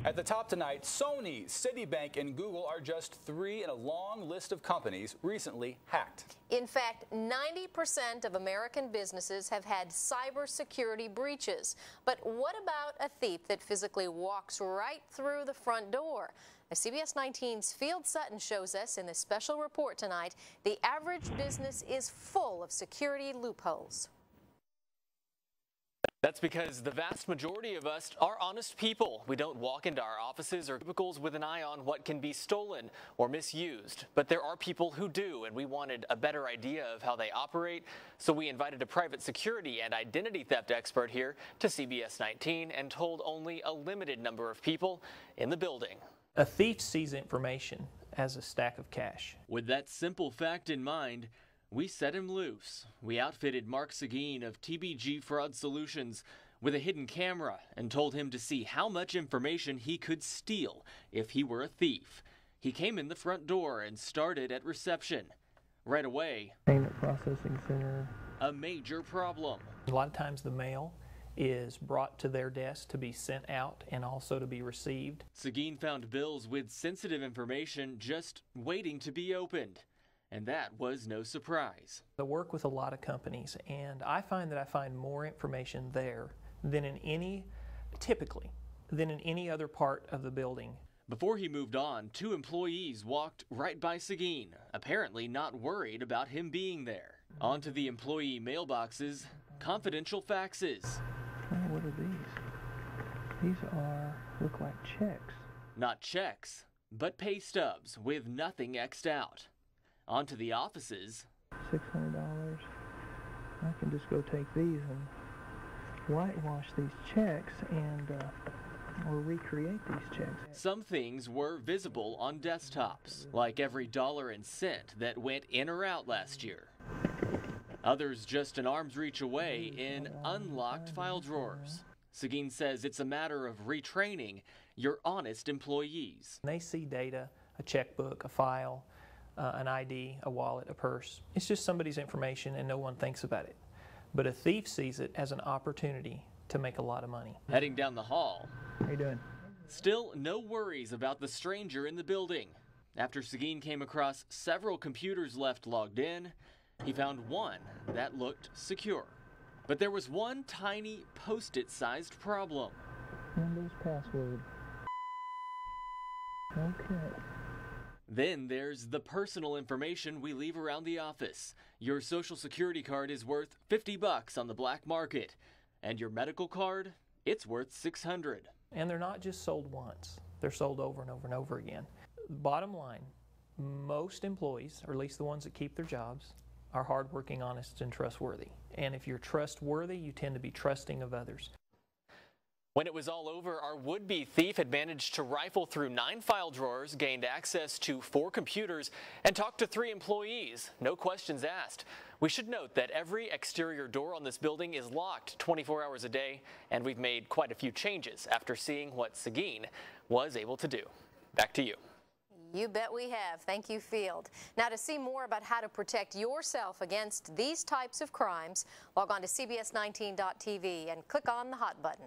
At the top tonight, Sony, CitiBank, and Google are just 3 in a long list of companies recently hacked. In fact, 90% of American businesses have had cybersecurity breaches. But what about a thief that physically walks right through the front door? As CBS 19's Field Sutton shows us in this special report tonight, the average business is full of security loopholes. That's because the vast majority of us are honest people. We don't walk into our offices or cubicles with an eye on what can be stolen or misused. But there are people who do, and we wanted a better idea of how they operate. So we invited a private security and identity theft expert here to CBS 19 and told only a limited number of people in the building. A thief sees information as a stack of cash. With that simple fact in mind, we set him loose. We outfitted Mark Seguin of TBG Fraud Solutions with a hidden camera and told him to see how much information he could steal if he were a thief. He came in the front door and started at reception. Right away, Payment processing center. A major problem. A lot of times the mail is brought to their desk to be sent out and also to be received. Seguin found bills with sensitive information just waiting to be opened. And that was no surprise. I work with a lot of companies, and I find that I find more information there than typically, than in any other part of the building. Before he moved on, 2 employees walked right by Seguin, apparently not worried about him being there. Onto the employee mailboxes, confidential faxes. What are these? These look like checks. Not checks, but pay stubs with nothing X'd out. Onto the offices. $600. I can just go take these and whitewash these checks or recreate these checks. Some things were visible on desktops, like every dollar and cent that went in or out last year. Others just an arm's reach away in unlocked file drawers. Seguin says it's a matter of retraining your honest employees. They see data, a checkbook, a file, an ID, a wallet, a purse. It's just somebody's information and no one thinks about it. But a thief sees it as an opportunity to make a lot of money. Heading down the hall. How you doing? Still no worries about the stranger in the building. After Seguin came across several computers left logged in, he found one that looked secure. But there was one tiny Post-it-sized problem. Windows password. Okay. Then there's the personal information we leave around the office. Your social security card is worth $50 on the black market. And your medical card, it's worth $600. And they're not just sold once. They're sold over and over and over again. Bottom line, most employees, or at least the ones that keep their jobs, are hardworking, honest, and trustworthy. And if you're trustworthy, you tend to be trusting of others. When it was all over, our would-be thief had managed to rifle through 9 file drawers, gained access to 4 computers, and talked to 3 employees. No questions asked. We should note that every exterior door on this building is locked 24 hours a day, and we've made quite a few changes after seeing what Seguin was able to do. Back to you. You bet we have. Thank you, Field. Now, to see more about how to protect yourself against these types of crimes, log on to CBS19.tv and click on the hot button.